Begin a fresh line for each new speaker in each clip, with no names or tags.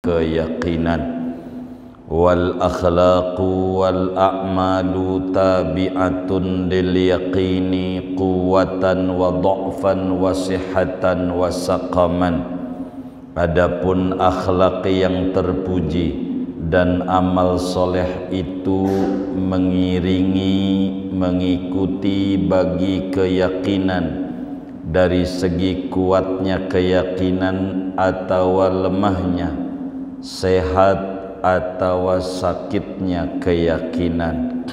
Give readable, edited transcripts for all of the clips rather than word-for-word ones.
keyakinan. Wal akhlaqu wal a'malu tabi'atun lil yaqini quwwatan wa dha'fan wa sihhatan wa saqaman. Adapun akhlak yang terpuji dan amal soleh itu mengiringi, mengikuti bagi keyakinan dari segi kuatnya keyakinan atau lemahnya, sehat atau sakitnya keyakinan.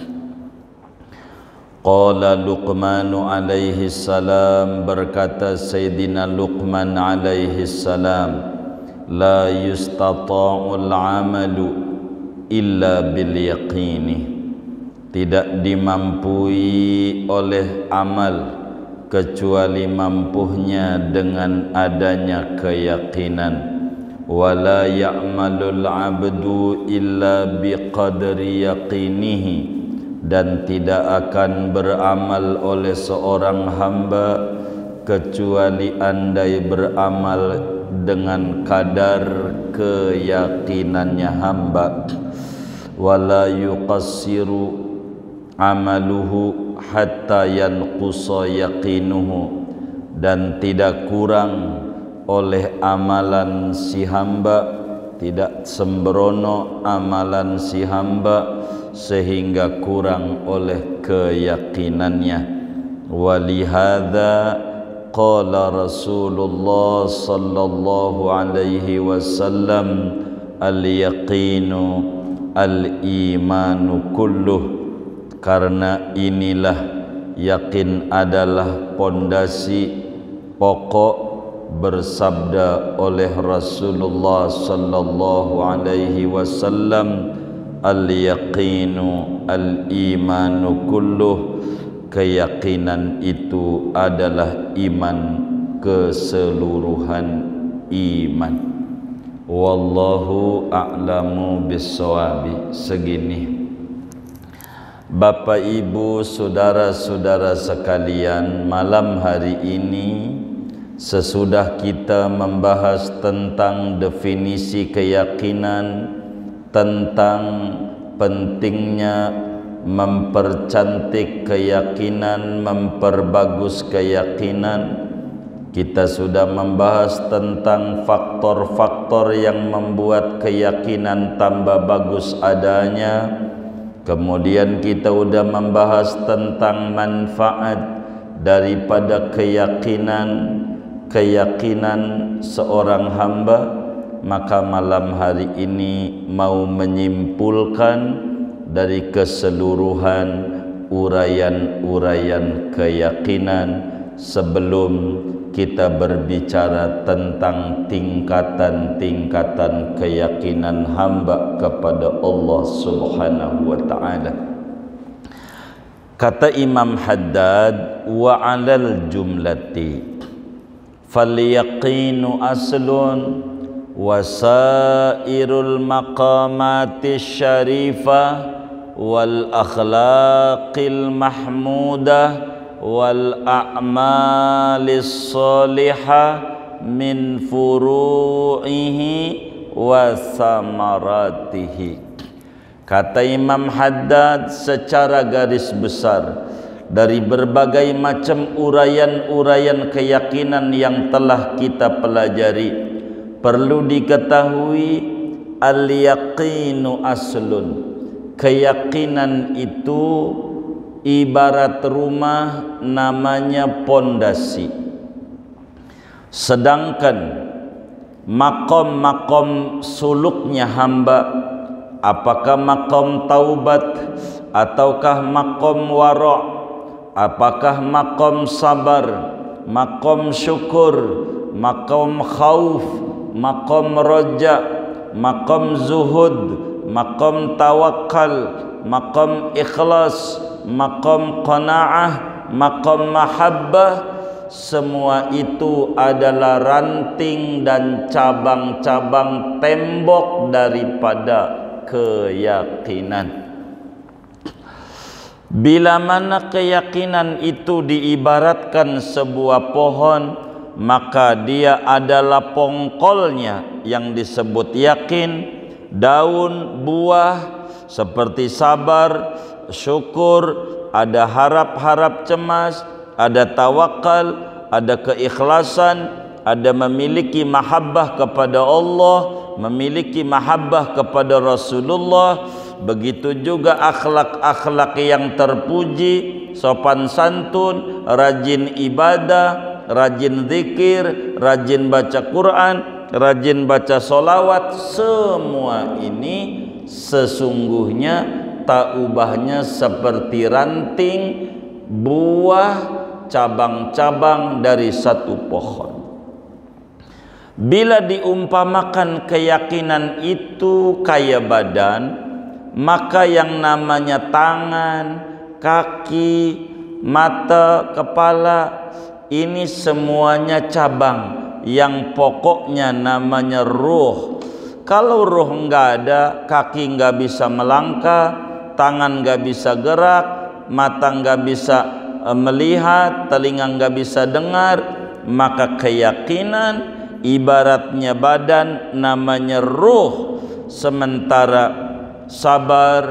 Qala Luqmanu alaihi salam, berkata Sayyidina Luqman alaihi salam, la yustata'ul amalu illa bil yaqini, tidak dimampui oleh amal kecuali mampuhnya dengan adanya keyakinan. Wala ya'malul abdu illa biqadri yaqinihi, dan tidak akan beramal oleh seorang hamba kecuali andai beramal dengan kadar keyakinannya hamba. Wala yuqassiru amaluhu hatta yanqusa yaqinuhu, dan tidak kurang oleh amalan si hamba, tidak sembrono amalan si hamba sehingga kurang oleh keyakinannya. Walihada qala Rasulullah sallallahu alaihi wasallam, al-yaqinu al-imanu kulluh, karena inilah yakin adalah pondasi pokok. Bersabda oleh Rasulullah sallallahu alaihi wasallam, al-yaqinu al-imanu kulluh, keyakinan itu adalah iman, keseluruhan iman. Wallahu a'lamu bis-shawabi. Segini Bapak Ibu saudara-saudara sekalian, malam hari ini sesudah kita membahas tentang definisi keyakinan, tentang pentingnya mempercantik keyakinan, memperbagus keyakinan, kita sudah membahas tentang faktor-faktor yang membuat keyakinan tambah bagus adanya. Kemudian kita sudah membahas tentang manfaat daripada keyakinan seorang hamba. Maka malam hari ini mau menyimpulkan dari keseluruhan uraian-uraian keyakinan sebelum kita berbicara tentang tingkatan-tingkatan keyakinan hamba kepada Allah Subhanahu wa ta'ala. Kata Imam Haddad, wa 'alal jumlati falyaqinu aslun wasairul maqamati syarifah wal akhlaqil mahmudah wal a'malis salihah min furu'ihi wa samaratihi. Kata Imam Haddad, secara garis besar dari berbagai macam uraian-uraian keyakinan yang telah kita pelajari, perlu diketahui al-yaqinu aslun, keyakinan itu ibarat rumah, namanya pondasi. Sedangkan makom-makom suluknya hamba, apakah makom taubat ataukah makom wara', apakah makom sabar, makom syukur, makom khauf, makom roja, makom zuhud, makom tawakal, makom ikhlas, makom qanaah, makom mahabbah, semua itu adalah ranting dan cabang-cabang tembok daripada keyakinan. Bila mana keyakinan itu diibaratkan sebuah pohon, maka dia adalah pongkolnya yang disebut yakin. Daun, buah seperti sabar, syukur, ada harap-harap cemas, ada tawakal, ada keikhlasan, ada memiliki mahabbah kepada Allah, memiliki mahabbah kepada Rasulullah. Begitu juga akhlak-akhlak yang terpuji, sopan santun, rajin ibadah, rajin zikir, rajin baca Quran, rajin baca solawat. Semua ini sesungguhnya tak ubahnya seperti ranting buah cabang-cabang dari satu pohon. Bila diumpamakan keyakinan itu kayak badan, maka yang namanya tangan, kaki, mata, kepala, ini semuanya cabang. Yang pokoknya namanya ruh. Kalau ruh enggak ada, kaki enggak bisa melangkah, tangan enggak bisa gerak, mata enggak bisa melihat, telinga enggak bisa dengar, maka keyakinan ibaratnya badan namanya ruh. Sementara sabar,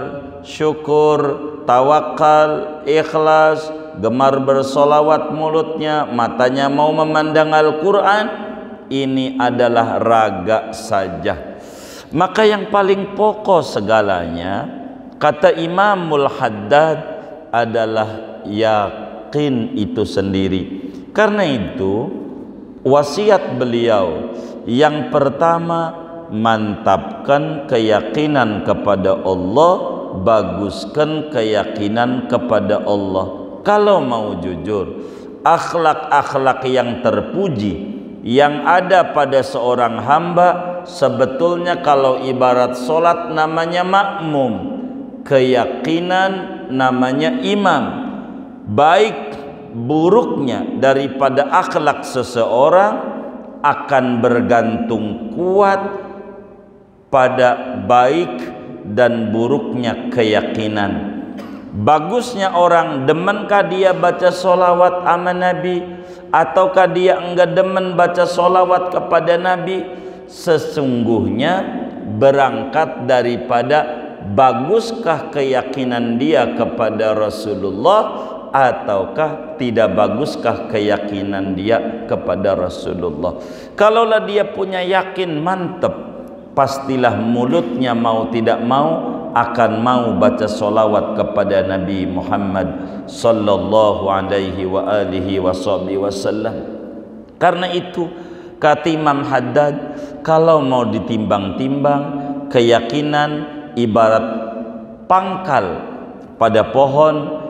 syukur, tawakal, ikhlas, gemar bersolawat mulutnya, matanya mau memandang Al-Quran, ini adalah raga saja. Maka yang paling pokok segalanya, kata Imamul Haddad, adalah yakin itu sendiri. Karena itu wasiat beliau yang pertama, mantapkan keyakinan kepada Allah, baguskan keyakinan kepada Allah. Kalau mau jujur, akhlak-akhlak yang terpuji yang ada pada seorang hamba, sebetulnya kalau ibarat solat namanya makmum, keyakinan namanya imam. Baik buruknya daripada akhlak seseorang akan bergantung kuat pada baik dan buruknya keyakinan. Bagusnya orang, demenkah dia baca solawat sama Nabi, ataukah dia enggak demen baca solawat kepada Nabi, sesungguhnya berangkat daripada baguskah keyakinan dia kepada Rasulullah, ataukah tidak baguskah keyakinan dia kepada Rasulullah. Kalaulah dia punya yakin mantap, pastilah mulutnya mau tidak mau akan mau baca solawat kepada Nabi Muhammad sallallahu alaihi wa alihi wasallam. Karena itu kata Imam Haddad, kalau mau ditimbang-timbang, keyakinan ibarat pangkal pada pohon,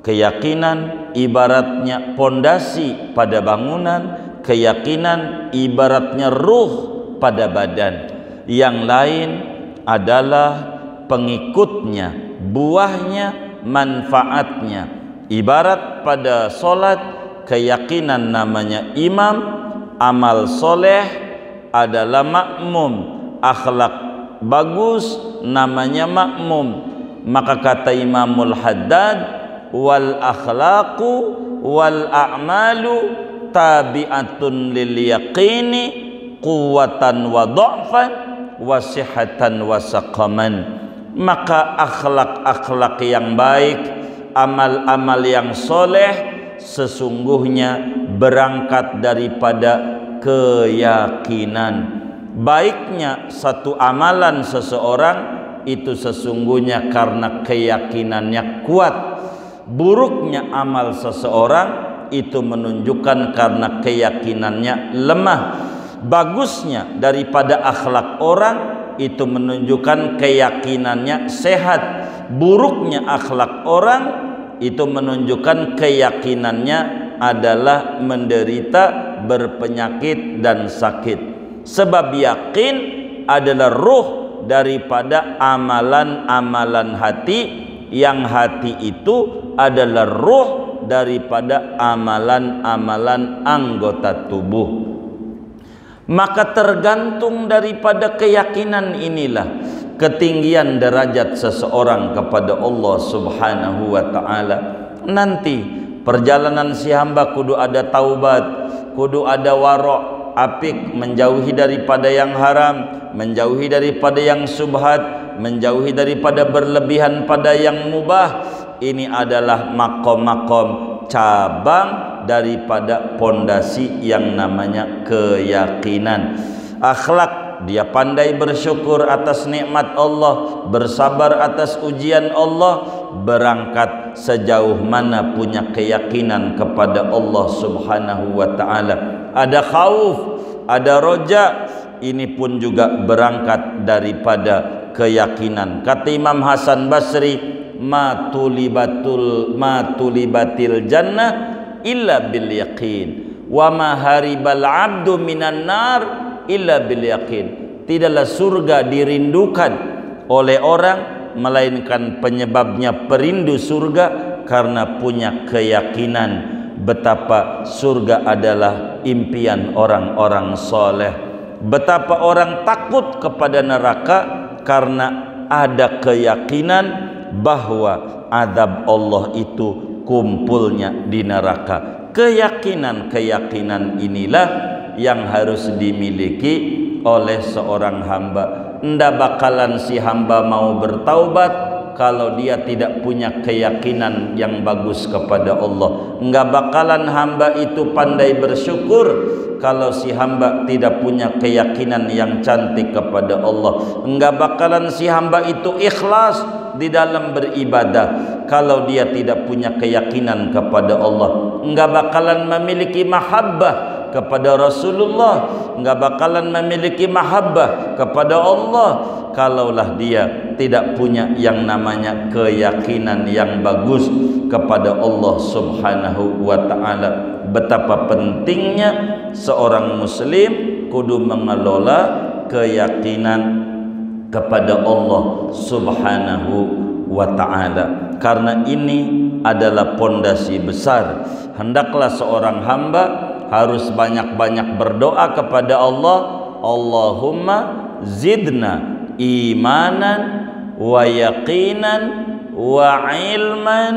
keyakinan ibaratnya pondasi pada bangunan, keyakinan ibaratnya ruh pada badan. Yang lain adalah pengikutnya, buahnya, manfaatnya. Ibarat pada solat, keyakinan namanya imam, amal soleh adalah makmum, akhlak bagus namanya makmum. Maka kata Imamul Haddad, wal akhlaqu wal a'malu tabi'atun lil yaqini quwwatan wa dha'fan wa sihatan wa saqaman. Maka akhlak-akhlak yang baik, amal-amal yang soleh sesungguhnya berangkat daripada keyakinan. Baiknya satu amalan seseorang itu sesungguhnya karena keyakinannya kuat. Buruknya amal seseorang itu menunjukkan karena keyakinannya lemah. Bagusnya daripada akhlak orang itu menunjukkan keyakinannya sehat. Buruknya akhlak orang itu menunjukkan keyakinannya adalah menderita, berpenyakit dan sakit. Sebab yakin adalah ruh daripada amalan-amalan hati, yang hati itu adalah ruh daripada amalan-amalan anggota tubuh. Maka tergantung daripada keyakinan inilah ketinggian derajat seseorang kepada Allah Subhanahu wa ta'ala. Nanti perjalanan si hamba kudu ada taubat, kudu ada warok, apik, menjauhi daripada yang haram, menjauhi daripada yang subhat, menjauhi daripada berlebihan pada yang mubah. Ini adalah makom-makom cabang daripada pondasi yang namanya keyakinan. Akhlak, dia pandai bersyukur atas nikmat Allah, bersabar atas ujian Allah, berangkat sejauh mana punya keyakinan kepada Allah Subhanahu wa taala. Ada khauf, ada roja, ini pun juga berangkat daripada keyakinan. Kata Imam Hasan Basri, ma tulibatil jannah illa bil yaqin wa ma haribal abdu minan nar illa bil yaqin. Tidaklah surga dirindukan oleh orang melainkan penyebabnya perindu surga karena punya keyakinan betapa surga adalah impian orang-orang soleh. Betapa orang takut kepada neraka karena ada keyakinan bahwa azab Allah itu kumpulnya di neraka. Keyakinan-keyakinan inilah yang harus dimiliki oleh seorang hamba. Ndak bakalan si hamba mau bertaubat kalau dia tidak punya keyakinan yang bagus kepada Allah. Nggak bakalan hamba itu pandai bersyukur kalau si hamba tidak punya keyakinan yang cantik kepada Allah. Nggak bakalan si hamba itu ikhlas di dalam beribadah kalau dia tidak punya keyakinan kepada Allah. Nggak bakalan memiliki mahabbah kepada Rasulullah, nggak bakalan memiliki mahabbah kepada Allah kalaulah dia tidak punya yang namanya keyakinan yang bagus kepada Allah Subhanahu wa taala. Betapa pentingnya seorang muslim kudu mengelola keyakinan kepada Allah Subhanahu wa taala, karena ini adalah pondasi besar. Hendaklah seorang hamba harus banyak-banyak berdoa kepada Allah, Allahumma zidna imanan wa yaqinan wa ilman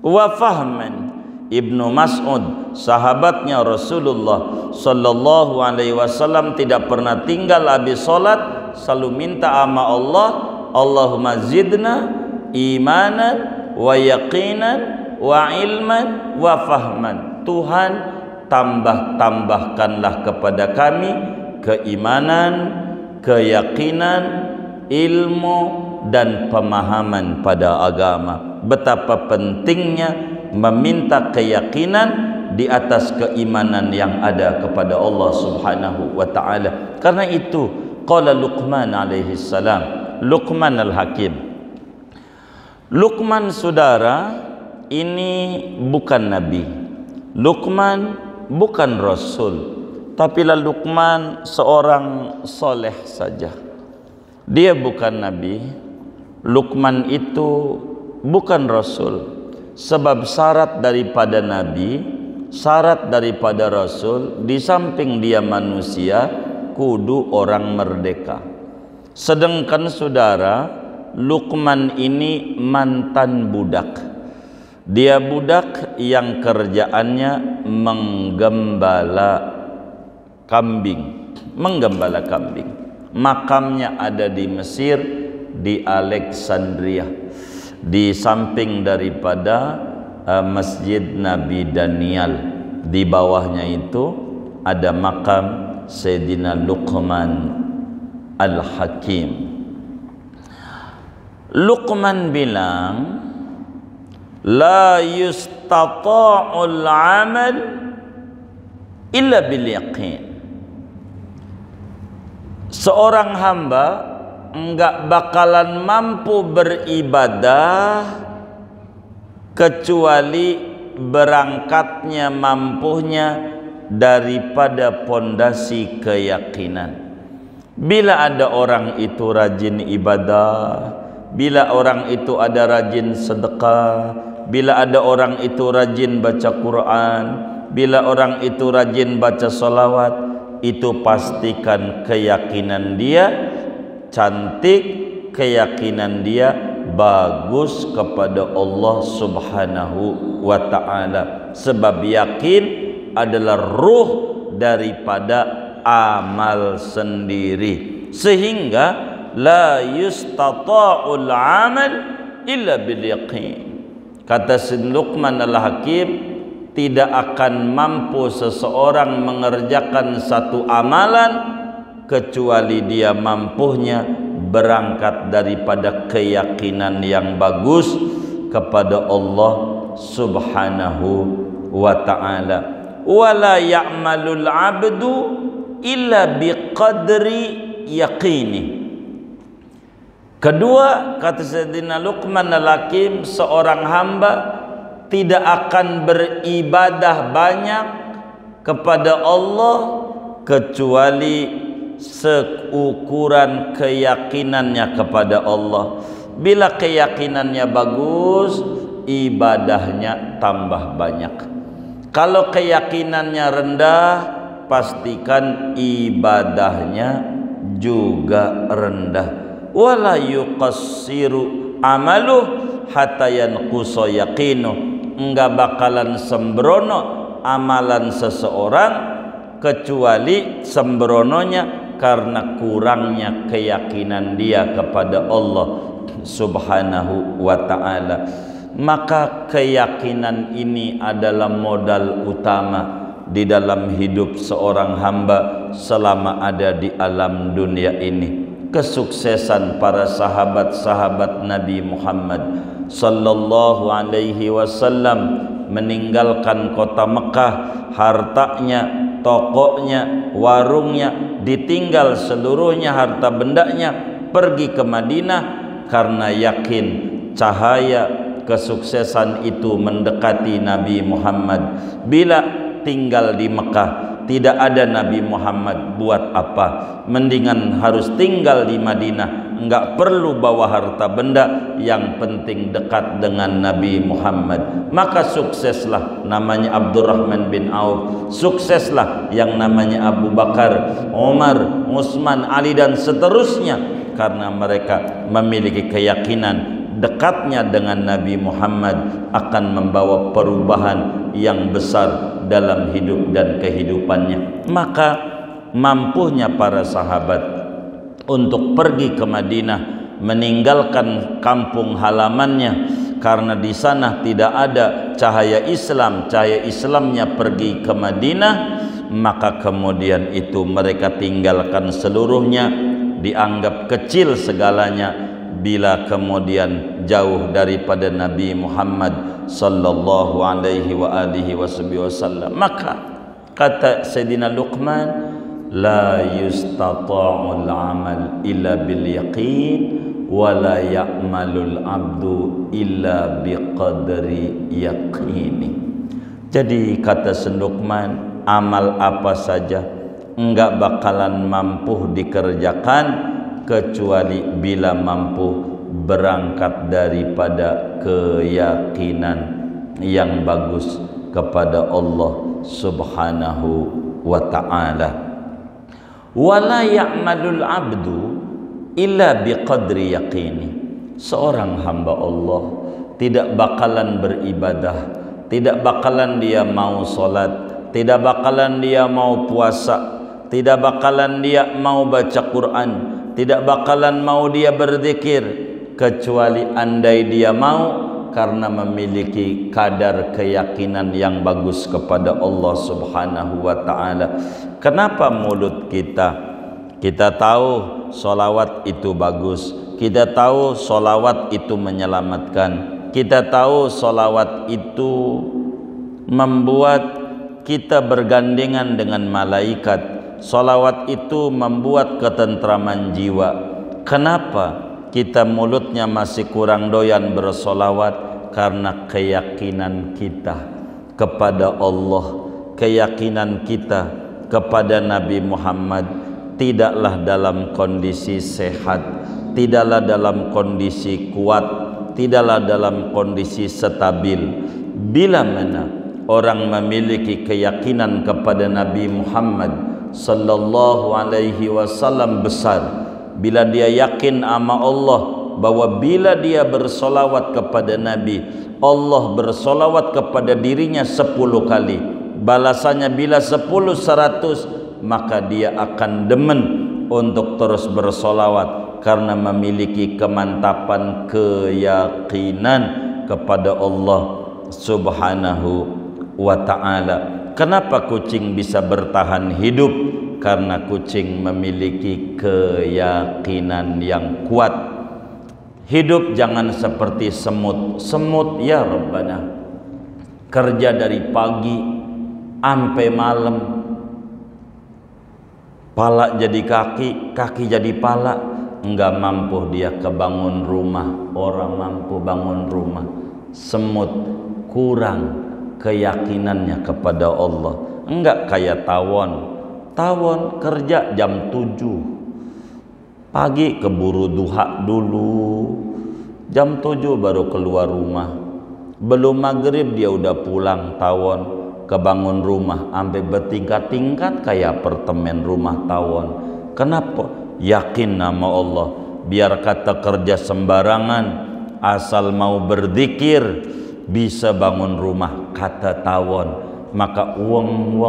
wa fahman. Ibnu Mas'ud, sahabatnya Rasulullah sallallahu alaihi wasallam, tidak pernah tinggal habis salat selalu minta sama Allah, Allahumma zidna imanan wa yaqinan wa ilman wa fahman. Tuhan, tambahkanlah kepada kami keimanan, keyakinan, ilmu dan pemahaman pada agama. Betapa pentingnya meminta keyakinan di atas keimanan yang ada kepada Allah Subhanahu wa taala. Karena itu qala Luqman alaihi salam, Luqman al-Hakim. Luqman saudara ini bukan nabi. Luqman bukan rasul, tapi Luqman seorang soleh saja. Dia bukan nabi. Luqman itu bukan rasul. Sebab syarat daripada nabi, syarat daripada rasul, di samping dia manusia, kudu orang merdeka. Sedangkan saudara, Luqman ini mantan budak. Dia budak yang kerjaannya menggembala kambing. Menggembala kambing. Makamnya ada di Mesir, di Alexandria, di samping daripada Masjid Nabi Daniel. Di bawahnya itu ada makam Sayyidina Luqman al-Hakim. Luqman bilang, la yustata'ul amal illa bil yaqin. Seorang hamba enggak bakalan mampu beribadah kecuali berangkatnya mampunya daripada pondasi keyakinan. Bila ada orang itu rajin ibadah, bila orang itu ada rajin sedekah, bila ada orang itu rajin baca Quran, bila orang itu rajin baca salawat, itu pastikan keyakinan dia cantik, keyakinan dia bagus kepada Allah Subhanahu wa ta'ala. Sebab yakin adalah ruh daripada amal sendiri, sehingga la yustata'ul amal illa bil yaqin. Kata Sayyidina Luqman Al-Hakim, tidak akan mampu seseorang mengerjakan satu amalan kecuali dia mampunya berangkat daripada keyakinan yang bagus kepada Allah Subhanahu wa ta'ala. Wala ya'malul abdu illa biqadri yaqini. Kedua, kata Sayyidina Luqman Al-Hakim, seorang hamba tidak akan beribadah banyak kepada Allah kecuali seukuran keyakinannya kepada Allah. Bila keyakinannya bagus, ibadahnya tambah banyak. Kalau keyakinannya rendah, pastikan ibadahnya juga rendah. Wala yuqassiru amaluh hatta yanqusa yaqinu. Enggak bakalan sembrono amalan seseorang kecuali sembrononya karena kurangnya keyakinan dia kepada Allah Subhanahu wa ta'ala. Maka keyakinan ini adalah modal utama di dalam hidup seorang hamba selama ada di alam dunia ini. Kesuksesan para sahabat-sahabat Nabi Muhammad sallallahu alaihi wasallam meninggalkan kota Mekah, hartanya, tokonya, warungnya ditinggal seluruhnya, harta bendanya, pergi ke Madinah karena yakin cahaya kesuksesan itu mendekati Nabi Muhammad. Bila tinggal di Mekah tidak ada Nabi Muhammad, buat apa? Mendingan harus tinggal di Madinah, enggak perlu bawa harta benda, yang penting dekat dengan Nabi Muhammad. Maka sukseslah namanya Abdurrahman bin Auf, sukseslah yang namanya Abu Bakar, Umar, Utsman, Ali dan seterusnya, karena mereka memiliki keyakinan dekatnya dengan Nabi Muhammad akan membawa perubahan yang besar dalam hidup dan kehidupannya. Maka mampunya para sahabat untuk pergi ke Madinah, meninggalkan kampung halamannya karena di sana tidak ada cahaya Islam, cahaya Islamnya pergi ke Madinah. Maka kemudian itu mereka tinggalkan seluruhnya, dianggap kecil segalanya bila kemudian jauh daripada Nabi Muhammad sallallahu alaihi wa alihi wasallam. Maka kata Sayyidina Luqman, la yustata'ul amal illa bil yaqin wa la ya'malul abdu illa biqadri yaqini. Jadi kata Sayyidina Luqman, amal apa saja enggak bakalan mampu dikerjakan kecuali bila mampu berangkat daripada keyakinan yang bagus kepada Allah Subhanahu wa ta'ala. Wala ya'malul abdu illa biqadri yaqini. Seorang hamba Allah tidak bakalan beribadah, tidak bakalan dia mau solat, tidak bakalan dia mau puasa, tidak bakalan dia mau baca Quran, tidak bakalan mau dia berzikir, kecuali andai dia mau karena memiliki kadar keyakinan yang bagus kepada Allah Subhanahu wa ta'ala. Kenapa mulut kita tahu solawat itu bagus, kita tahu solawat itu menyelamatkan, kita tahu solawat itu membuat kita bergandengan dengan malaikat, solawat itu membuat ketentraman jiwa. Kenapa kita mulutnya masih kurang doyan bersolawat? Karena keyakinan kita kepada Allah, keyakinan kita kepada Nabi Muhammad tidaklah dalam kondisi sehat, tidaklah dalam kondisi kuat, tidaklah dalam kondisi stabil. Bila mana orang memiliki keyakinan kepada Nabi Muhammad sallallahu alaihi wasallam besar, bila dia yakin sama Allah bahwa bila dia bersolawat kepada Nabi, Allah bersolawat kepada dirinya 10 kali, balasannya bila 10 100, maka dia akan demen untuk terus bersolawat karena memiliki kemantapan keyakinan kepada Allah Subhanahu wa ta'ala. Kenapa kucing bisa bertahan hidup? Karena kucing memiliki keyakinan yang kuat. Hidup jangan seperti semut. Semut ya Rabbana, kerja dari pagi sampai malam, pala jadi kaki, kaki jadi pala, enggak mampu dia kebangun rumah, orang mampu bangun rumah. Semut kurang keyakinannya kepada Allah, enggak kayak tawon. Tawon kerja jam 7 pagi, keburu duha dulu, jam 7 baru keluar rumah, belum maghrib dia udah pulang. Tawon kebangun rumah sampai bertingkat-tingkat kayak apartemen rumah tawon. Kenapa? Yakin nama Allah. Biar kata kerja sembarangan, asal mau berzikir bisa bangun rumah, kata tawon. Maka uang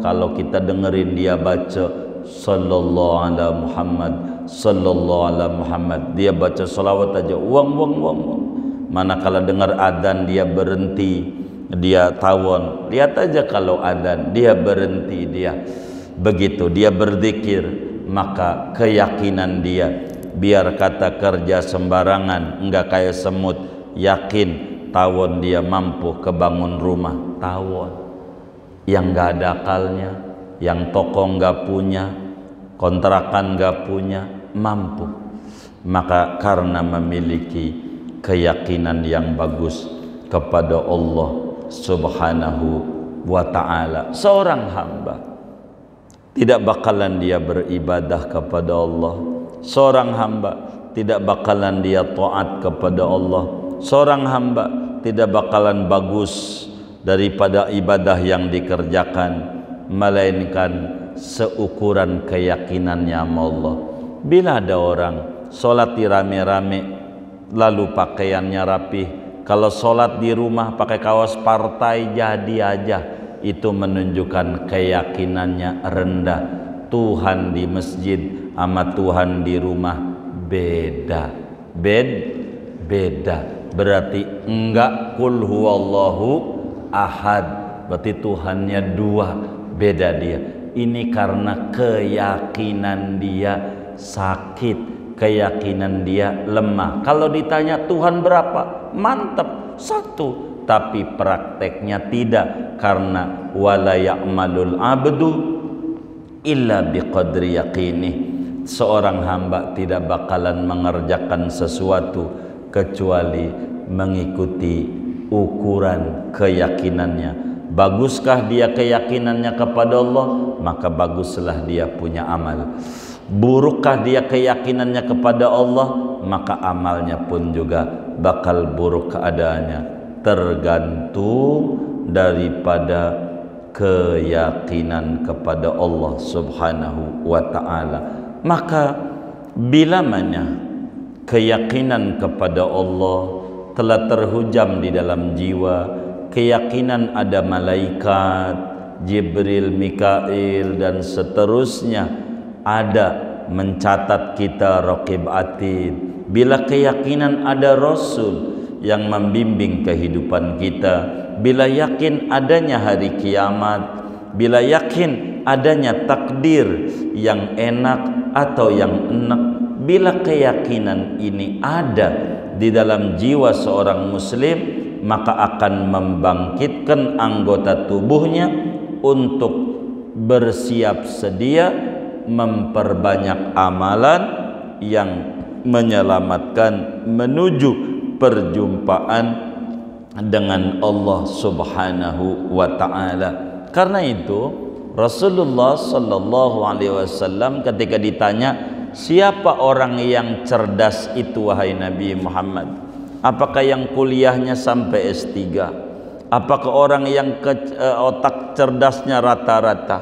kalau kita dengerin dia baca sallallahu ala Muhammad, sallallahu ala Muhammad, dia baca salawat aja uang. Manakala dengar adzan dia berhenti, dia tawon. Lihat aja kalau adzan dia berhenti, dia begitu, dia berzikir. Maka keyakinan dia, biar kata kerja sembarangan, enggak kayak semut, yakin tawon dia mampu kebangun rumah. Tawon yang enggak ada akalnya, yang toko enggak punya, kontrakan enggak punya, mampu. Maka karena memiliki keyakinan yang bagus kepada Allah Subhanahu wa ta'ala, seorang hamba tidak bakalan dia beribadah kepada Allah. Seorang hamba tidak bakalan dia taat kepada Allah. Seorang hamba tidak bakalan bagus daripada ibadah yang dikerjakan, melainkan seukuran keyakinannya sama Allah. Bila ada orang sholat di rame-rame lalu pakaiannya rapih, kalau sholat di rumah pakai kaos partai jadi aja, itu menunjukkan keyakinannya rendah. Tuhan di masjid sama Tuhan di rumah beda. Berarti enggak kul huwallahu ahad, berarti Tuhannya dua, beda dia. Ini karena keyakinan dia sakit, keyakinan dia lemah. Kalau ditanya Tuhan berapa, mantep, satu. Tapi prakteknya tidak, karena wala ya'malul abdu illa biqadri yaqinih. Seorang hamba tidak bakalan mengerjakan sesuatu kecuali mengikuti ukuran keyakinannya. Baguskah dia keyakinannya kepada Allah, maka baguslah dia punya amal. Burukkah dia keyakinannya kepada Allah, maka amalnya pun juga bakal buruk keadaannya. Tergantung daripada keyakinan kepada Allah Subhanahu wa ta'ala. Maka bila mana keyakinan kepada Allah telah terhujam di dalam jiwa, keyakinan ada malaikat Jibril, Mikail dan seterusnya ada mencatat kita, raqib atid. Bila keyakinan ada Rasul yang membimbing kehidupan kita, bila yakin adanya hari kiamat, bila yakin adanya takdir yang enak atau yang enak, bila keyakinan ini ada di dalam jiwa seorang muslim, maka akan membangkitkan anggota tubuhnya untuk bersiap sedia memperbanyak amalan yang menyelamatkan menuju perjumpaan dengan Allah Subhanahu wa ta'ala. Karena itu Rasulullah sallallahu alaihi wasallam ketika ditanya, siapa orang yang cerdas itu wahai Nabi Muhammad? Apakah yang kuliahnya sampai S3? Apakah orang yang otak cerdasnya rata-rata?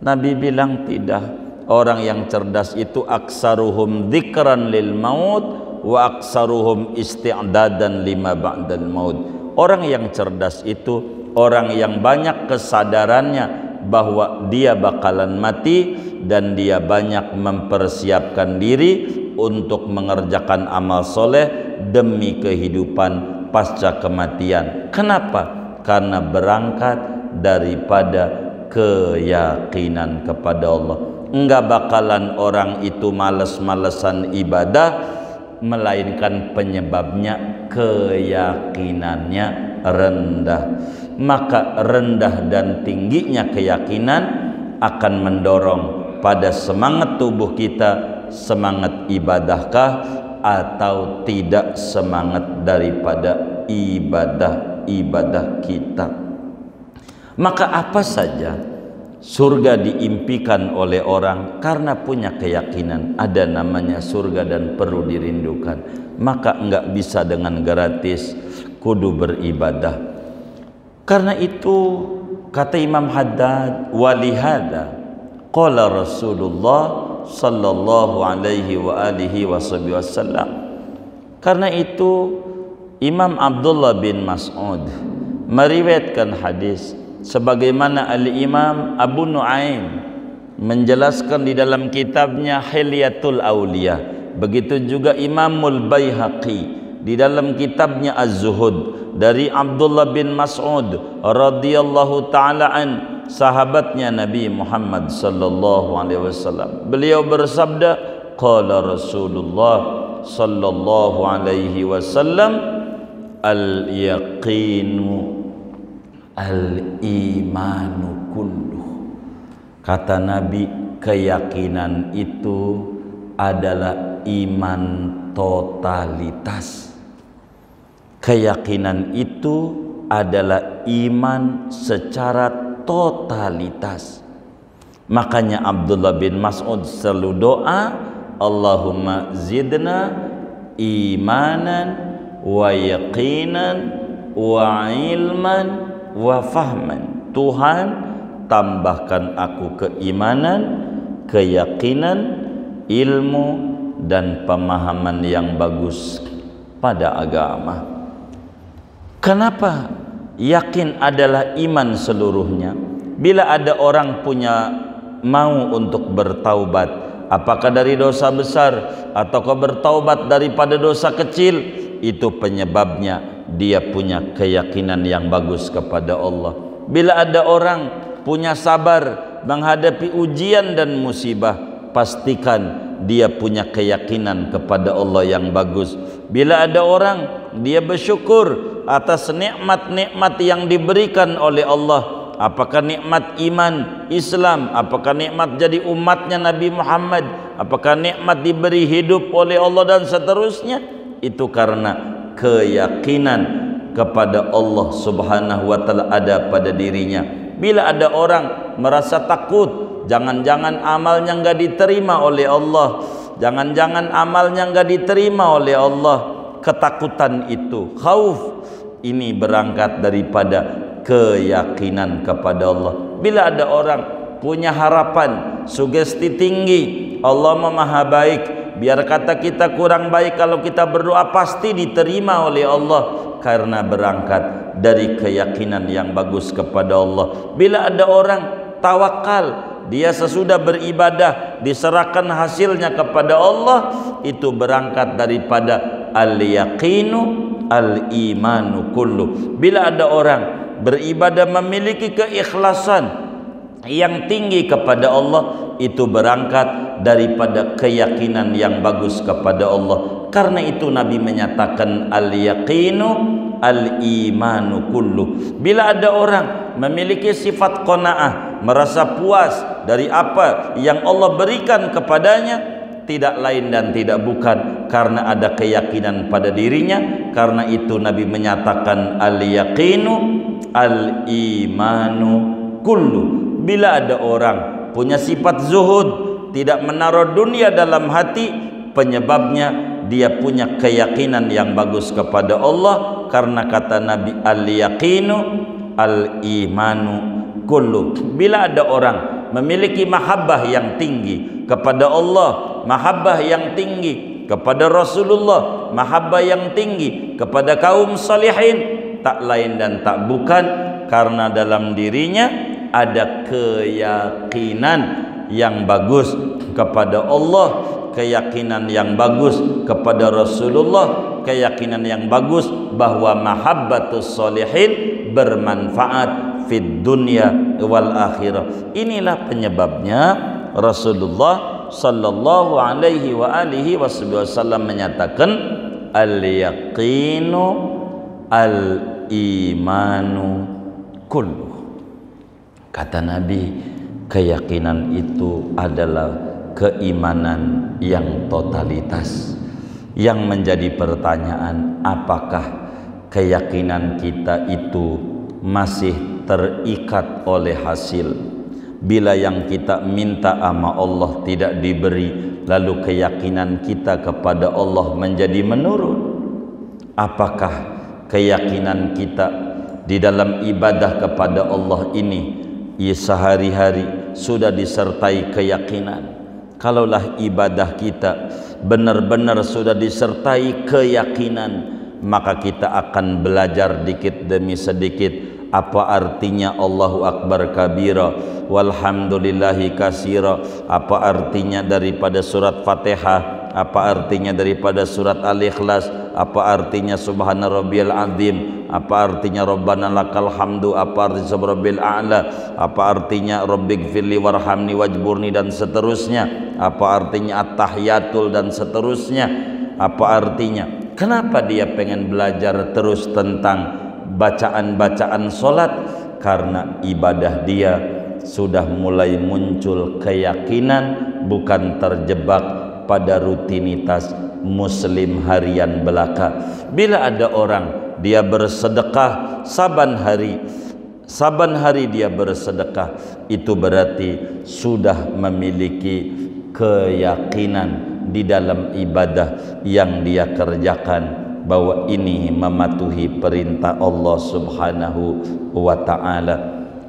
Nabi bilang tidak. Orang yang cerdas itu aksaruhum dzikran lil maut wa aksaruhum isti'dadan lima ba'dal maut. Orang yang cerdas itu orang yang banyak kesadarannya bahwa dia bakalan mati dan dia banyak mempersiapkan diri untuk mengerjakan amal soleh demi kehidupan pasca kematian. Kenapa? Karena berangkat daripada keyakinan kepada Allah. Enggak bakalan orang itu males-malesan ibadah, melainkan penyebabnya keyakinannya rendah. Maka rendah dan tingginya keyakinan akan mendorong pada semangat tubuh kita, semangat ibadahkah atau tidak semangat daripada ibadah kita. Maka apa saja surga diimpikan oleh orang karena punya keyakinan ada namanya surga dan perlu dirindukan. Maka enggak bisa dengan gratis, kudu beribadah. Karena itu kata Imam Haddad, walihada qala Rasulullah sallallahu alaihi wa alihi wasallam. Karena itu Imam Abdullah bin Mas'ud meriwayatkan hadis sebagaimana Al-Imam Abu Nuaim menjelaskan di dalam kitabnya Hilyatul Auliya. Begitu juga Imamul Baihaqi di dalam kitabnya Az-Zuhud dari Abdullah bin Mas'ud radhiyallahu taala an, sahabatnya Nabi Muhammad sallallahu alaihi wasallam. Beliau bersabda, qala Rasulullah sallallahu alaihi wasallam, al-yaqinu al-imanu kulluh. Kata Nabi, keyakinan itu adalah iman totalitas. Keyakinan itu adalah iman secara totalitas. Makanya Abdullah bin Mas'ud selalu doa, Allahumma zidna imanan wa yaqinan wa ilman wa fahman. Tuhan, tambahkan aku keimanan, keyakinan, ilmu dan pemahaman yang bagus pada agama. Kenapa yakin adalah iman seluruhnya? Bila ada orang punya mau untuk bertaubat, apakah dari dosa besar ataukah bertaubat daripada dosa kecil, itu penyebabnya dia punya keyakinan yang bagus kepada Allah. Bila ada orang punya sabar menghadapi ujian dan musibah, pastikan dia punya keyakinan kepada Allah yang bagus. Bila ada orang dia bersyukur atas nikmat-nikmat yang diberikan oleh Allah, apakah nikmat iman Islam, apakah nikmat jadi umatnya Nabi Muhammad, apakah nikmat diberi hidup oleh Allah dan seterusnya, itu karena keyakinan kepada Allah Subhanahu wa taala ada pada dirinya. Bila ada orang merasa takut, jangan-jangan amalnya enggak diterima oleh Allah, jangan-jangan amalnya enggak diterima oleh Allah, ketakutan itu, khauf, ini berangkat daripada keyakinan kepada Allah. Bila ada orang punya harapan, sugesti tinggi, Allah Maha Baik, biar kata kita kurang baik kalau kita berdoa pasti diterima oleh Allah, karena berangkat dari keyakinan yang bagus kepada Allah. Bila ada orang tawakal, dia sesudah beribadah diserahkan hasilnya kepada Allah, itu berangkat daripada al-yaqinu al-imanu kullu. Bila ada orang beribadah memiliki keikhlasan yang tinggi kepada Allah, itu berangkat daripada keyakinan yang bagus kepada Allah. Karena itu Nabi menyatakan al-yaqinu al-imanu kullu. Bila ada orang memiliki sifat qanaah, merasa puas dari apa yang Allah berikan kepadanya, tidak lain dan tidak bukan karena ada keyakinan pada dirinya. Karena itu Nabi menyatakan al-yaqinu al-imanu kullu. Bila ada orang punya sifat zuhud, tidak menaruh dunia dalam hati, penyebabnya dia punya keyakinan yang bagus kepada Allah. Karena kata Nabi al-yaqinu al-imanu kullu. Bila ada orang memiliki mahabbah yang tinggi kepada Allah, mahabbah yang tinggi kepada Rasulullah, mahabbah yang tinggi kepada kaum salihin, tak lain dan tak bukan karena dalam dirinya ada keyakinan yang bagus kepada Allah, keyakinan yang bagus kepada Rasulullah, keyakinan yang bagus bahwa mahabbatus solihin bermanfaat fid dunya wal akhirah. Inilah penyebabnya Rasulullah sallallahu alaihi wa alihi wasallam menyatakan al-yaqinu al-imanu kullu. Kata Nabi, keyakinan itu adalah keimanan yang totalitas. Yang menjadi pertanyaan, apakah keyakinan kita itu masih terikat oleh hasil? Bila yang kita minta sama Allah tidak diberi, lalu keyakinan kita kepada Allah menjadi menurun. Apakah keyakinan kita di dalam ibadah kepada Allah ini sehari-hari sudah disertai keyakinan? Kalaulah ibadah kita benar-benar sudah disertai keyakinan, maka kita akan belajar dikit demi sedikit apa artinya Allahu Akbar kabira walhamdulillahi kasira, apa artinya daripada surat Fatihah, apa artinya daripada surat Al-Ikhlas, apa artinya subhana rabbiyal azim, apa artinya rabbana lakal hamdu, apa artinya subhanallah a'la, apa artinya rabbighfirli warhamni wajburni, dan seterusnya, apa artinya at-tahiyatul, dan seterusnya, apa artinya. Kenapa dia pengen belajar terus tentang bacaan-bacaan solat? Karena ibadah dia sudah mulai muncul keyakinan, bukan terjebak pada rutinitas muslim harian belaka. Bila ada orang dia bersedekah saban hari dia bersedekah, itu berarti sudah memiliki keyakinan di dalam ibadah yang dia kerjakan bahwa ini mematuhi perintah Allah Subhanahu wa ta'ala.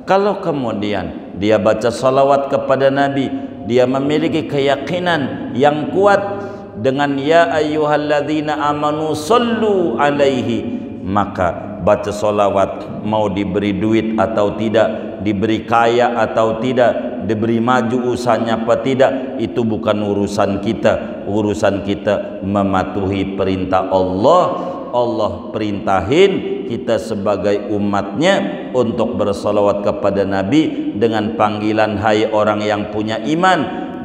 Kalau kemudian dia baca salawat kepada Nabi, dia memiliki keyakinan yang kuat dengan ya ayyuhalladzina amanu sallu alaihi, maka baca salawat mau diberi duit atau tidak, diberi kaya atau tidak, diberi maju usahanya apa tidak, itu bukan urusan kita. Urusan kita mematuhi perintah Allah. Allah perintahin kita sebagai umatnya untuk bersalawat kepada Nabi dengan panggilan hai orang yang punya iman,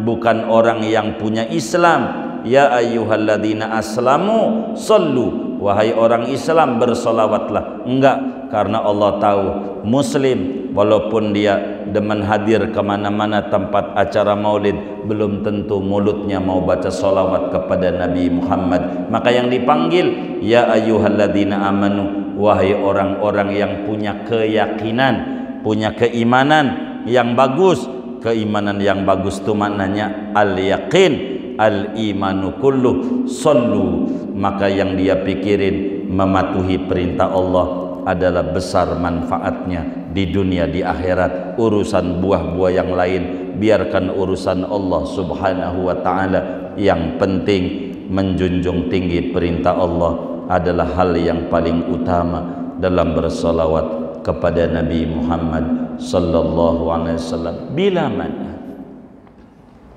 bukan orang yang punya Islam. Ya ayyuhalladzina aslamu sallu, wahai orang Islam bersolawatlah. Enggak, karena Allah tahu muslim walaupun dia demen hadir kemana-mana tempat acara maulid, belum tentu mulutnya mau baca solawat kepada Nabi Muhammad. Maka yang dipanggil ya ayyuhalladzina amanu, wahai orang-orang yang punya keyakinan, punya keimanan yang bagus. Keimanan yang bagus itu maknanya al-yaqin, al-imanu kulluh sallu. Maka yang dia pikirin mematuhi perintah Allah adalah besar manfaatnya di dunia di akhirat. Urusan buah-buah yang lain biarkan urusan Allah Subhanahu wa ta'ala. Yang penting menjunjung tinggi perintah Allah adalah hal yang paling utama dalam bersalawat kepada Nabi Muhammad sallallahu alaihi wasallam. Bila mana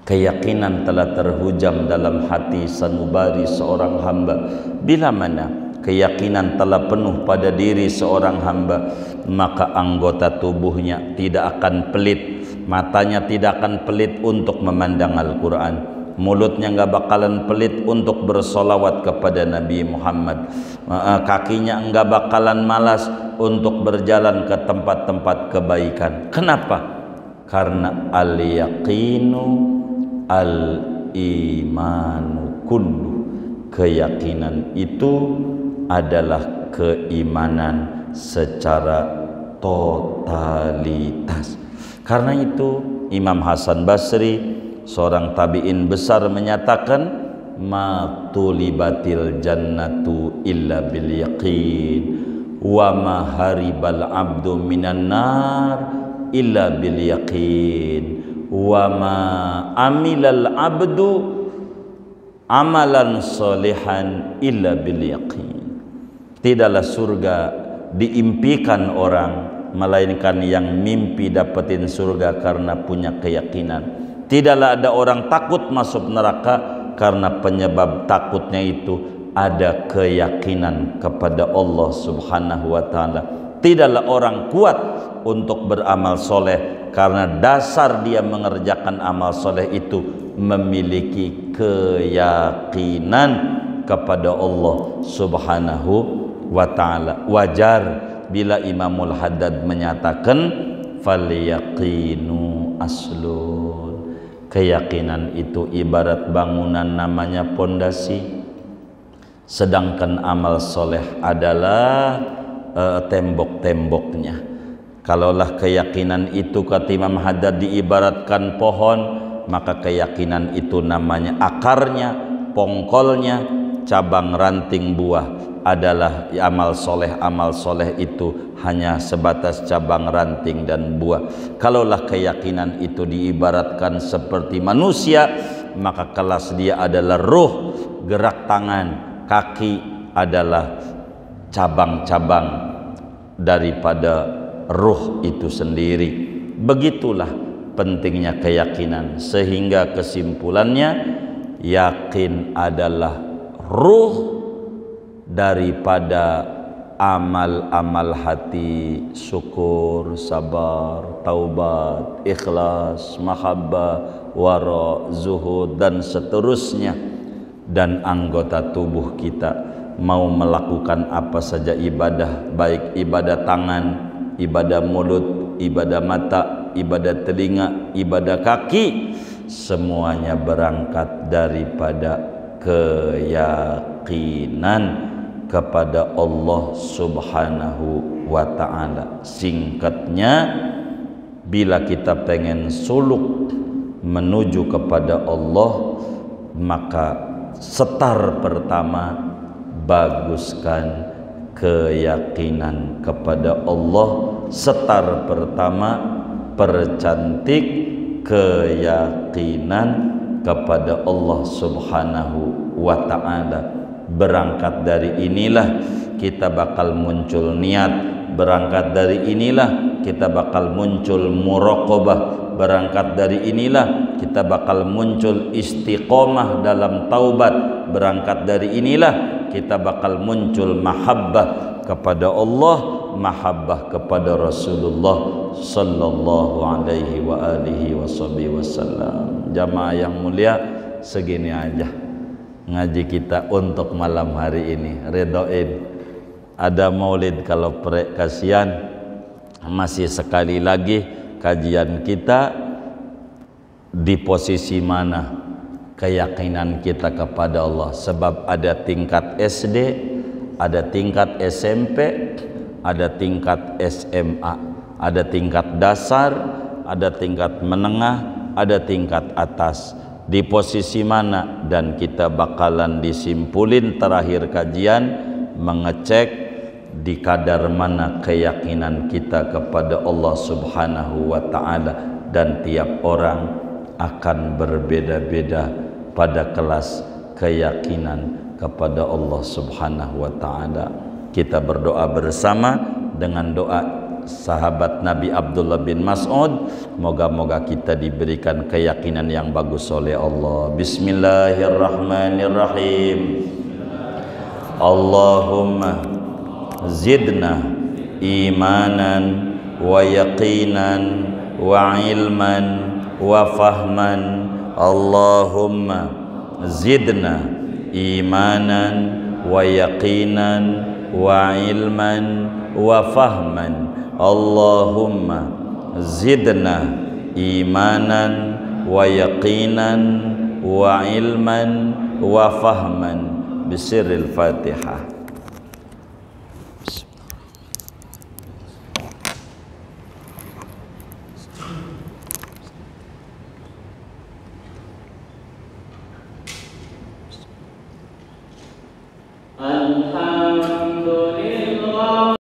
keyakinan telah terhujam dalam hati sanubari seorang hamba, bila mana keyakinan telah penuh pada diri seorang hamba, maka anggota tubuhnya tidak akan pelit, matanya tidak akan pelit untuk memandang Al-Quran, mulutnya nggak bakalan pelit untuk bersolawat kepada Nabi Muhammad, kakinya nggak bakalan malas untuk berjalan ke tempat-tempat kebaikan. Kenapa? Karena al-yaqinu al-imanu kullu, keyakinan itu adalah keimanan secara totalitas. Karena itu Imam Hasan Basri, seorang tabi'in besar, menyatakan ma tulibatil jannatu illa bil yaqin wa ma haribal abdu minan nar illa bil yaqin wa ma amilal abdu amalan solihan illa bil yaqin. Tidaklah surga diimpikan orang melainkan yang mimpi dapetin surga karena punya keyakinan. Tidaklah ada orang takut masuk neraka karena penyebab takutnya itu ada keyakinan kepada Allah Subhanahu wa taala. Tidaklah orang kuat untuk beramal soleh karena dasar dia mengerjakan amal soleh itu memiliki keyakinan kepada Allah Subhanahu wa taala. Wajar bila Imamul Haddad menyatakan falyaqinu aslun. Keyakinan itu ibarat bangunan namanya pondasi, sedangkan amal soleh adalah tembok-temboknya. Kalaulah keyakinan itu kata Imam Haddad diibaratkan pohon, maka keyakinan itu namanya akarnya, pongkolnya, cabang ranting buah. Adalah amal soleh itu hanya sebatas cabang ranting dan buah. Kalaulah keyakinan itu diibaratkan seperti manusia, maka kelas dia adalah ruh, gerak tangan, kaki adalah cabang-cabang daripada ruh itu sendiri. Begitulah pentingnya keyakinan, sehingga kesimpulannya yakin adalah ruh daripada amal-amal hati, syukur, sabar, taubat, ikhlas, mahabbah, wara, zuhud dan seterusnya. Dan anggota tubuh kita mau melakukan apa saja ibadah, baik ibadah tangan, ibadah mulut, ibadah mata, ibadah telinga, ibadah kaki, semuanya berangkat daripada keyakinan kepada Allah Subhanahu wa ta'ala. Singkatnya, bila kita pengen suluk menuju kepada Allah, maka setar pertama baguskan keyakinan kepada Allah. Setar pertama percantik keyakinan kepada Allah Subhanahu wa ta'ala. Berangkat dari inilah kita bakal muncul niat, berangkat dari inilah kita bakal muncul muraqabah, berangkat dari inilah kita bakal muncul istiqomah dalam taubat, berangkat dari inilah kita bakal muncul mahabbah kepada Allah, mahabbah kepada Rasulullah sallallahu alaihi wa alihi wasallam. Jamaah yang mulia, segini aja ngaji kita untuk malam hari ini. Redoin ada maulid kalau kasihan, masih sekali lagi kajian kita di posisi mana keyakinan kita kepada Allah. Sebab ada tingkat SD, ada tingkat SMP, ada tingkat SMA, ada tingkat dasar, ada tingkat menengah, ada tingkat atas. Di posisi mana, dan kita bakalan disimpulin terakhir kajian mengecek di kadar mana keyakinan kita kepada Allah Subhanahu wa ta'ala. Dan tiap orang akan berbeda-beda pada kelas keyakinan kepada Allah Subhanahu wa ta'ala. Kita berdoa bersama dengan doa sahabat Nabi Abdullah bin Mas'ud. Moga-moga kita diberikan keyakinan yang bagus oleh Allah. Bismillahirrahmanirrahim. Allahumma zidna imanan wa yaqinan wa ilman wa fahman. Allahumma zidna imanan wa yaqinan wa ilman wa fahman. Allahumma zidna imanan wa yaqinan wa ilman wa fahman. Bisirril Fatihah.
Alhamdulillah.